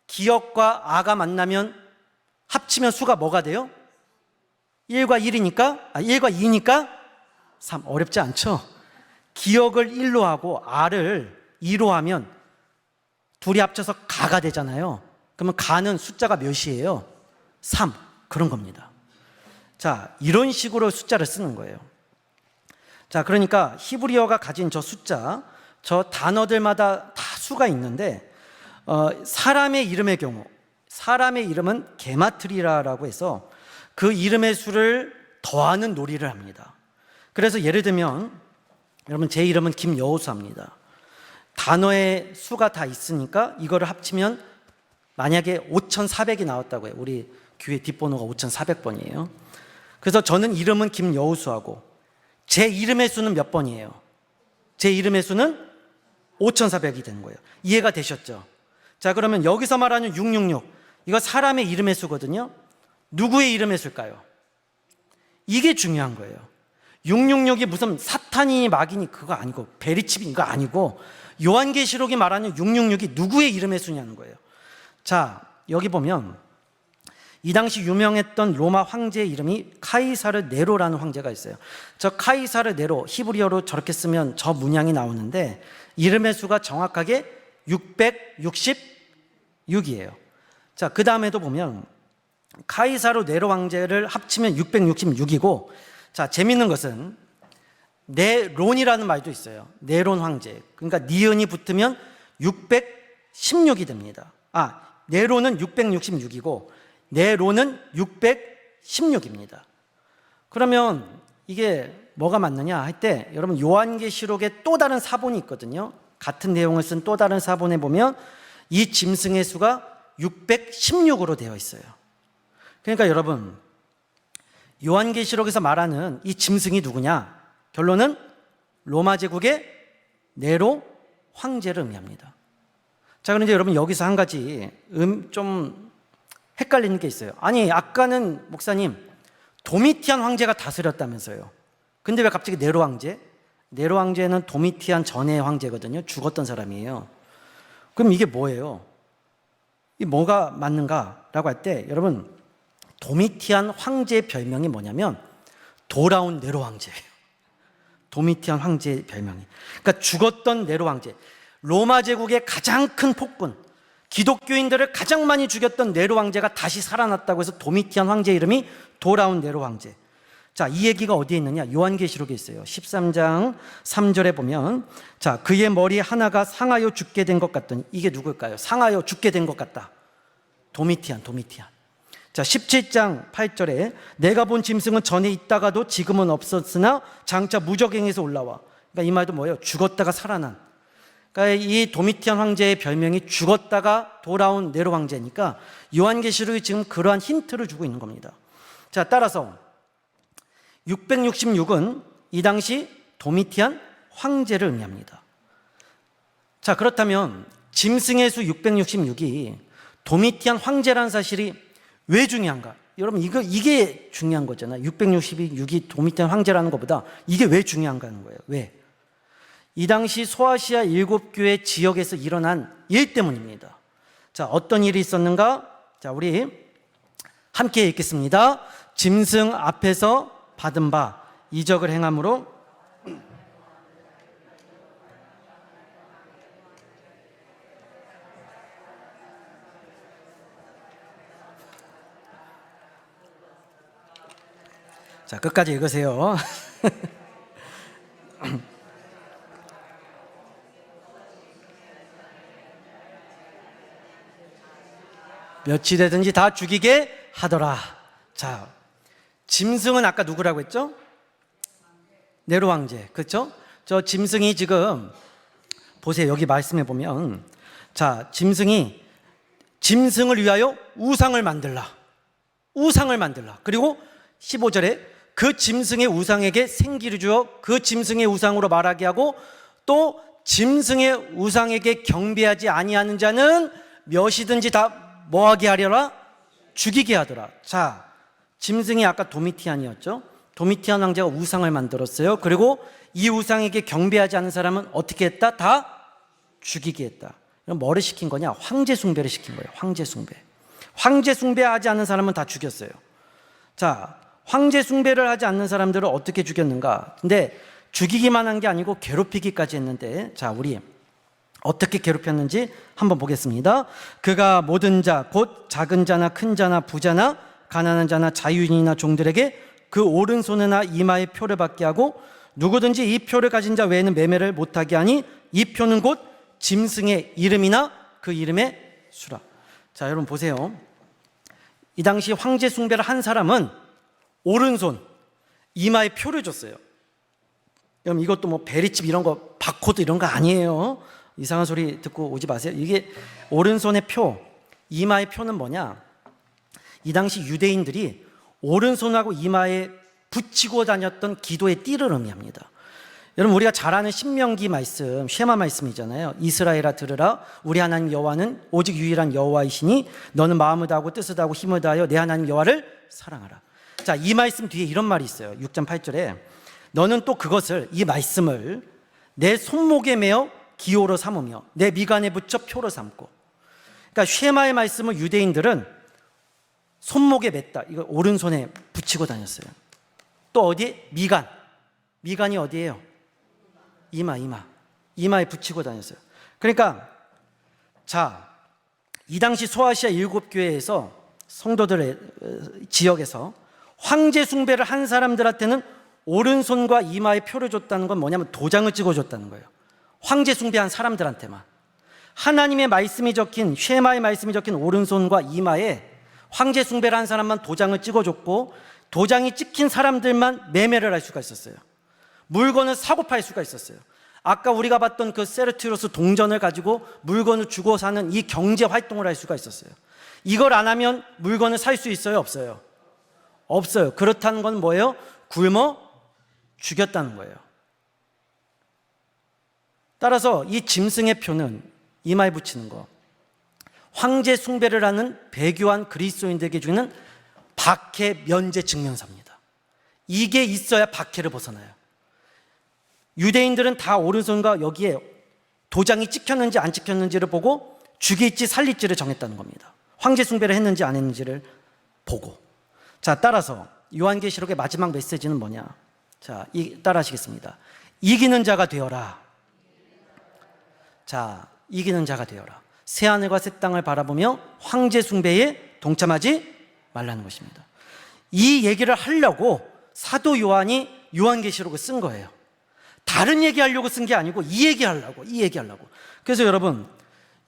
기억과 아가 만나면 합치면 수가 뭐가 돼요? 1과 2니까 3. 어렵지 않죠? 기억을 1로 하고 아를 2로 하면 둘이 합쳐서 가가 되잖아요. 그러면 가는 숫자가 몇이에요? 3. 그런 겁니다. 자, 이런 식으로 숫자를 쓰는 거예요. 자, 그러니까 히브리어가 가진 저 숫자, 저 단어들마다 다 수가 있는데 사람의 이름의 경우, 사람의 이름은 게마트리라라고 해서 그 이름의 수를 더하는 놀이를 합니다. 그래서 예를 들면 여러분 제 이름은 김여우수입니다. 단어의 수가 다 있으니까 이거를 합치면 만약에 5,400이 나왔다고 해요. 우리 교회 뒷번호가 5,400번이에요. 그래서 저는 이름은 김여우수하고 제 이름의 수는 몇 번이에요? 제 이름의 수는 5,400이 되는 거예요. 이해가 되셨죠? 자, 그러면 여기서 말하는 666, 이거 사람의 이름의 수거든요. 누구의 이름의 수일까요? 이게 중요한 거예요. 666이 무슨 사탄이 마귀니 그거 아니고 베리칩이 이거 아니고 요한계시록이 말하는 666이 누구의 이름의 수냐는 거예요. 자, 여기 보면 이 당시 유명했던 로마 황제의 이름이 카이사르 네로라는 황제가 있어요. 저 카이사르 네로, 히브리어로 저렇게 쓰면 저 문양이 나오는데 이름의 수가 정확하게 666이에요. 자, 그 다음에도 보면 카이사르 네로 황제를 합치면 666이고, 자, 재밌는 것은 네론이라는 말도 있어요. 네론 황제. 그러니까 니은이 붙으면 616이 됩니다. 네론은 666이고 네론은 616입니다. 그러면 이게 뭐가 맞느냐 할 때 여러분 요한계시록에 또 다른 사본이 있거든요. 같은 내용을 쓴 또 다른 사본에 보면 이 짐승의 수가 616으로 되어 있어요. 그러니까 여러분 요한계시록에서 말하는 이 짐승이 누구냐? 결론은 로마 제국의 네로 황제를 의미합니다. 자, 그런데 여러분 여기서 한 가지 좀 헷갈리는 게 있어요. 아니, 아까는 목사님 도미티안 황제가 다스렸다면서요. 근데 왜 갑자기 네로 황제? 네로 황제는 도미티안 전의 황제거든요. 죽었던 사람이에요. 그럼 이게 뭐예요? 이 뭐가 맞는가라고 할 때 여러분 도미티안 황제의 별명이 뭐냐면 돌아온 네로 황제예요. 도미티안 황제의 별명이. 그러니까 죽었던 네로 황제. 로마 제국의 가장 큰 폭군, 기독교인들을 가장 많이 죽였던 네로 황제가 다시 살아났다고 해서 도미티안 황제 이름이 돌아온 네로 황제. 자, 이 얘기가 어디에 있느냐? 요한계시록에 있어요. 13장 3절에 보면 자, 그의 머리 하나가 상하여 죽게 된 것 같더니 이게 누굴까요? 상하여 죽게 된 것 같다. 도미티안. 자, 17장 8절에 내가 본 짐승은 전에 있다가도 지금은 없었으나 장차 무적행에서 올라와. 그러니까 이 말도 뭐예요? 죽었다가 살아난. 그러니까 이 도미티안 황제의 별명이 죽었다가 돌아온 네로 황제니까 요한계시록이 지금 그러한 힌트를 주고 있는 겁니다. 자, 따라서 666은 이 당시 도미티안 황제를 의미합니다. 자, 그렇다면 짐승의 수 666이 도미티안 황제라는 사실이 왜 중요한가? 여러분 이게 중요한 거잖아요. 666이 도미티안 황제라는 것보다 이게 왜 중요한가 하는 거예요. 왜? 이 당시 소아시아 7교회 지역에서 일어난 일 때문입니다. 자, 어떤 일이 있었는가? 자, 우리 함께 읽겠습니다. 짐승 앞에서 받은 바 이적을 행함으로 자, 끝까지 읽으세요. 몇이 되든지 다 죽이게 하더라. 자, 짐승은 아까 누구라고 했죠? 네로 황제. 그렇죠? 저 짐승이 지금 보세요. 여기 말씀해 보면 자, 짐승을 위하여 우상을 만들라. 그리고 15절에 그 짐승의 우상에게 생기를 주어 그 짐승의 우상으로 말하게 하고 또 짐승의 우상에게 경배하지 아니하는 자는 몇이든지 다 뭐하게 하려라? 죽이게 하더라. 자, 짐승이 아까 도미티안이었죠. 도미티안 왕자가 우상을 만들었어요. 그리고 이 우상에게 경배하지 않는 사람은 어떻게 했다? 다 죽이게 했다. 이건 뭐를 시킨 거냐? 황제 숭배를 시킨 거예요. 황제 숭배. 황제 숭배하지 않는 사람은 다 죽였어요. 자, 황제 숭배를 하지 않는 사람들을 어떻게 죽였는가? 근데 죽이기만 한 게 아니고 괴롭히기까지 했는데, 자, 우리 어떻게 괴롭혔는지 한번 보겠습니다. 그가 모든 자, 곧 작은 자나 큰 자나 부자나 가난한 자나 자유인이나 종들에게 그 오른손이나 이마에 표를 받게 하고 누구든지 이 표를 가진 자 외에는 매매를 못하게 하니 이 표는 곧 짐승의 이름이나 그 이름의 수라. 자, 여러분 보세요. 이 당시 황제 숭배를 한 사람은 오른손, 이마에 표를 줬어요. 여러분 이것도 뭐 베리칩 이런 거, 바코드 이런 거 아니에요. 이상한 소리 듣고 오지 마세요. 이게 오른손의 표, 이마의 표는 뭐냐? 이 당시 유대인들이 오른손하고 이마에 붙이고 다녔던 기도의 띠를 의미합니다. 여러분 우리가 잘 아는 신명기 말씀, 쉐마 말씀이잖아요. 이스라엘아 들으라, 우리 하나님 여호와는 오직 유일한 여호와이시니 너는 마음을 다하고 뜻을 다하고 힘을 다하여 내 하나님 여호와를 사랑하라. 자, 이 말씀 뒤에 이런 말이 있어요. 6장 8절에 너는 또 그것을, 이 말씀을 내 손목에 매어 기호로 삼으며 내 미간에 붙여 표로 삼고. 그러니까 쉐마의 말씀을 유대인들은 손목에 맸다. 이거 오른손에 붙이고 다녔어요. 또 어디? 미간. 미간이 어디예요? 이마에 붙이고 다녔어요. 그러니까 자, 이 당시 소아시아 7교회에서 성도들의 지역에서 황제 숭배를 한 사람들한테는 오른손과 이마에 표를 줬다는 건 뭐냐면 도장을 찍어줬다는 거예요. 황제 숭배한 사람들한테만. 하나님의 말씀이 적힌, 쉐마의 말씀이 적힌 오른손과 이마에 황제 숭배를 한 사람만 도장을 찍어줬고 도장이 찍힌 사람들만 매매를 할 수가 있었어요. 물건을 사고 팔 수가 있었어요. 아까 우리가 봤던 그 세르티로스 동전을 가지고 물건을 주고 사는 이 경제 활동을 할 수가 있었어요. 이걸 안 하면 물건을 살 수 있어요? 없어요? 없어요. 그렇다는 건 뭐예요? 굶어 죽였다는 거예요. 따라서 이 짐승의 표는 이마에 붙이는 거, 황제 숭배를 하는 배교한 그리스도인들에게 주는 박해 면제 증명서입니다. 이게 있어야 박해를 벗어나요. 유대인들은 다 오른손과 여기에 도장이 찍혔는지 안 찍혔는지를 보고 죽일지 살릴지를 정했다는 겁니다. 황제 숭배를 했는지 안 했는지를 보고. 자, 따라서 요한계시록의 마지막 메시지는 뭐냐? 자, 따라 하시겠습니다. 이기는 자가 되어라. 자, 이기는 자가 되어라. 새하늘과 새 땅을 바라보며 황제 숭배에 동참하지 말라는 것입니다. 이 얘기를 하려고 사도 요한이 요한계시록을 쓴 거예요. 다른 얘기하려고 쓴 게 아니고 이 얘기하려고. 그래서 여러분,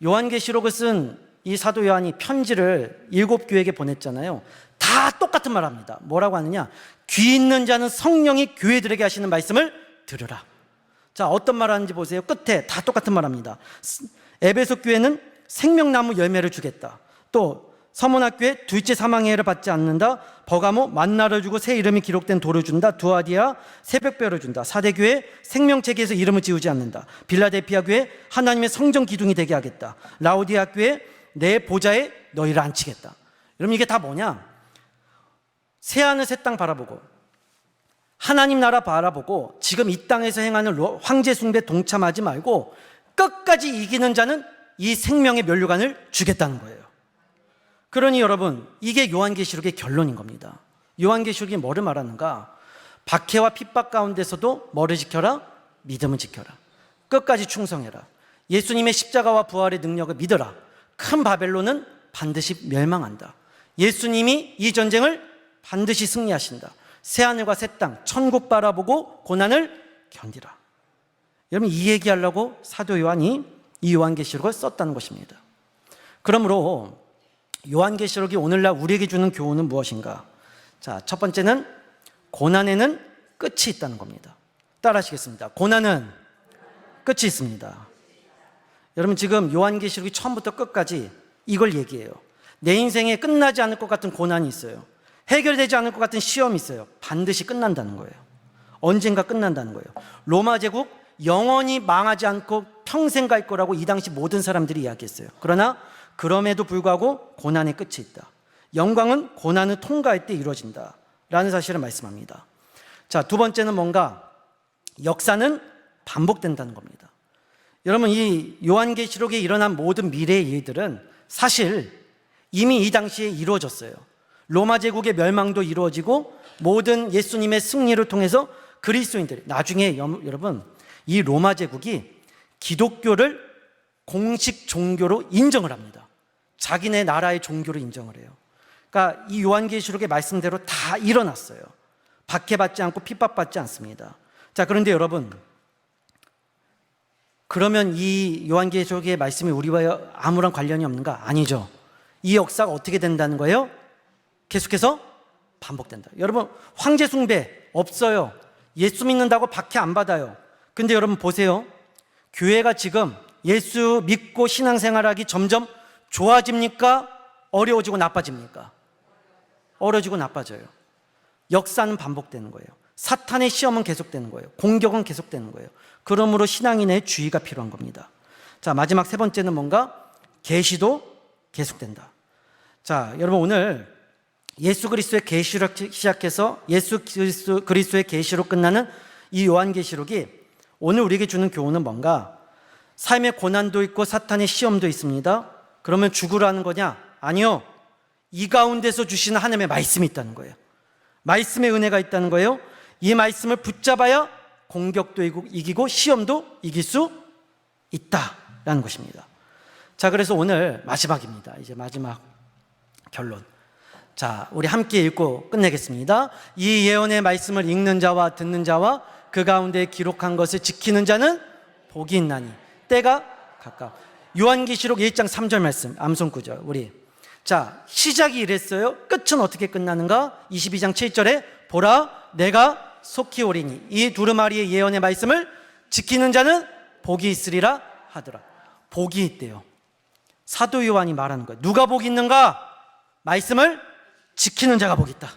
요한계시록을 쓴 이 사도 요한이 편지를 7교회에게 보냈잖아요. 다 똑같은 말 합니다. 뭐라고 하느냐? 귀 있는 자는 성령이 교회들에게 하시는 말씀을 들으라. 자, 어떤 말 하는지 보세요. 끝에 다 똑같은 말 합니다. 에베소 교회는 생명나무 열매를 주겠다. 또 서문학교에 둘째 사망의 해를 받지 않는다. 버가모 만나를 주고 새 이름이 기록된 돌을 준다. 두아디아 새벽별을 준다. 사대교회 생명책에서 이름을 지우지 않는다. 빌라델피아 교회 하나님의 성전 기둥이 되게 하겠다. 라오디아 교회 내 보좌에 너희를 앉히겠다. 여러분 이게 다 뭐냐? 새하늘 새 땅 바라보고 하나님 나라 바라보고 지금 이 땅에서 행하는 황제 숭배 동참하지 말고 끝까지 이기는 자는 이 생명의 면류관을 주겠다는 거예요. 그러니 여러분, 이게 요한계시록의 결론인 겁니다. 요한계시록이 뭐를 말하는가? 박해와 핍박 가운데서도 뭐를 지켜라? 믿음을 지켜라. 끝까지 충성해라. 예수님의 십자가와 부활의 능력을 믿어라. 큰 바벨론은 반드시 멸망한다. 예수님이 이 전쟁을 반드시 승리하신다. 새하늘과 새 땅, 천국 바라보고 고난을 견디라. 여러분 이 얘기하려고 사도 요한이 이 요한계시록을 썼다는 것입니다. 그러므로 요한계시록이 오늘날 우리에게 주는 교훈은 무엇인가? 자, 첫 번째는 고난에는 끝이 있다는 겁니다. 따라 하시겠습니다. 고난은 끝이 있습니다. 여러분 지금 요한계시록이 처음부터 끝까지 이걸 얘기해요. 내 인생에 끝나지 않을 것 같은 고난이 있어요. 해결되지 않을 것 같은 시험이 있어요. 반드시 끝난다는 거예요. 언젠가 끝난다는 거예요. 로마 제국 영원히 망하지 않고 평생 갈 거라고 이 당시 모든 사람들이 이야기했어요. 그러나 그럼에도 불구하고 고난의 끝이 있다. 영광은 고난을 통과할 때 이루어진다 라는 사실을 말씀합니다. 자, 두 번째는 뭔가 역사는 반복된다는 겁니다. 여러분, 이 요한계시록에 일어난 모든 미래의 일들은 사실 이미 이 당시에 이루어졌어요. 로마 제국의 멸망도 이루어지고 모든 예수님의 승리를 통해서 그리스도인들이 나중에 여러분 이 로마 제국이 기독교를 공식 종교로 인정을 합니다. 자기네 나라의 종교로 인정을 해요. 그러니까 이 요한계시록의 말씀대로 다 일어났어요. 박해받지 않고 핍박받지 않습니다. 자, 그런데 여러분, 그러면 이 요한계시록의 말씀이 우리와 아무런 관련이 없는가? 아니죠. 이 역사가 어떻게 된다는 거예요? 계속해서 반복된다. 여러분, 황제 숭배 없어요. 예수 믿는다고 박해 안 받아요. 근데 여러분 보세요. 교회가 지금 예수 믿고 신앙생활하기 점점 좋아집니까? 어려워지고 나빠집니까? 어려워지고 나빠져요. 역사는 반복되는 거예요. 사탄의 시험은 계속되는 거예요. 공격은 계속되는 거예요. 그러므로 신앙인의 주의가 필요한 겁니다. 자, 마지막 세 번째는 뭔가 계시도 계속된다. 자, 여러분 오늘 예수 그리스도의 계시로 시작해서 예수 그리스도의 계시로 끝나는 이 요한계시록이 오늘 우리에게 주는 교훈은 뭔가 삶의 고난도 있고 사탄의 시험도 있습니다. 그러면 죽으라는 거냐? 아니요. 이 가운데서 주시는 하나님의 말씀이 있다는 거예요. 말씀의 은혜가 있다는 거예요. 이 말씀을 붙잡아야 공격도 이기고 시험도 이길 수 있다라는 것입니다. 자, 그래서 오늘 마지막입니다. 이제 마지막 결론. 자, 우리 함께 읽고 끝내겠습니다. 이 예언의 말씀을 읽는 자와 듣는 자와 그 가운데 기록한 것을 지키는 자는 복이 있나니 때가 가까워. 요한계시록 1장 3절 말씀 암송 구절 우리. 자, 시작이 이랬어요. 끝은 어떻게 끝나는가? 22장 7절에 보라 내가 속히 오리니 이 두루마리의 예언의 말씀을 지키는 자는 복이 있으리라 하더라. 복이 있대요. 사도 요한이 말하는 거예요. 누가 복이 있는가? 말씀을 지키는 자가 복이 있다.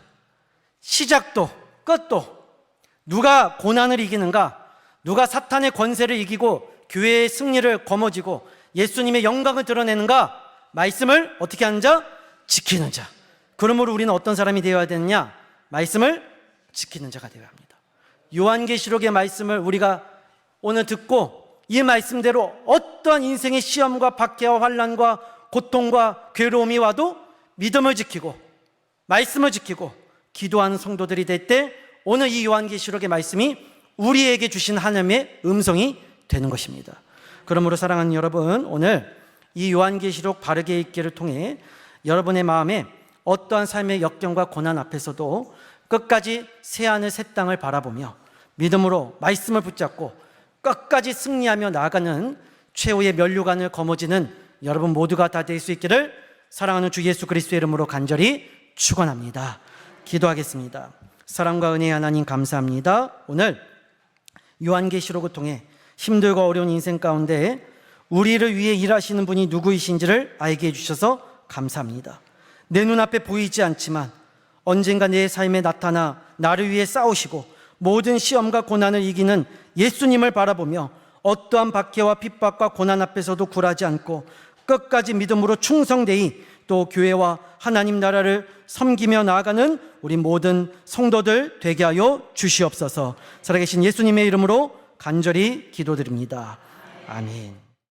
시작도 끝도. 누가 고난을 이기는가? 누가 사탄의 권세를 이기고 교회의 승리를 거머쥐고 예수님의 영광을 드러내는가? 말씀을 어떻게 하는 자? 지키는 자. 그러므로 우리는 어떤 사람이 되어야 되느냐? 말씀을 지키는 자가 되어야 합니다. 요한계시록의 말씀을 우리가 오늘 듣고 이 말씀대로 어떠한 인생의 시험과 박해와 환난과 고통과 괴로움이 와도 믿음을 지키고 말씀을 지키고 기도하는 성도들이 될 때 오늘 이 요한계시록의 말씀이 우리에게 주신 하나님의 음성이 되는 것입니다. 그러므로 사랑하는 여러분, 오늘 이 요한계시록 바르게 읽기를 통해 여러분의 마음에 어떠한 삶의 역경과 고난 앞에서도 끝까지 새하늘 새 땅을 바라보며 믿음으로 말씀을 붙잡고 끝까지 승리하며 나아가는 최후의 면류관을 거머쥐는 여러분 모두가 다 될 수 있기를 사랑하는 주 예수 그리스도의 이름으로 간절히 축원합니다. 기도하겠습니다. 사랑과 은혜의 하나님 감사합니다. 오늘 요한계시록을 통해 힘들고 어려운 인생 가운데 우리를 위해 일하시는 분이 누구이신지를 알게 해주셔서 감사합니다. 내 눈앞에 보이지 않지만 언젠가 내 삶에 나타나 나를 위해 싸우시고 모든 시험과 고난을 이기는 예수님을 바라보며 어떠한 박해와 핍박과 고난 앞에서도 굴하지 않고 끝까지 믿음으로 충성되이 또 교회와 하나님 나라를 섬기며 나아가는 우리 모든 성도들 되게 하여 주시옵소서. 살아계신 예수님의 이름으로 간절히 기도드립니다. 아멘.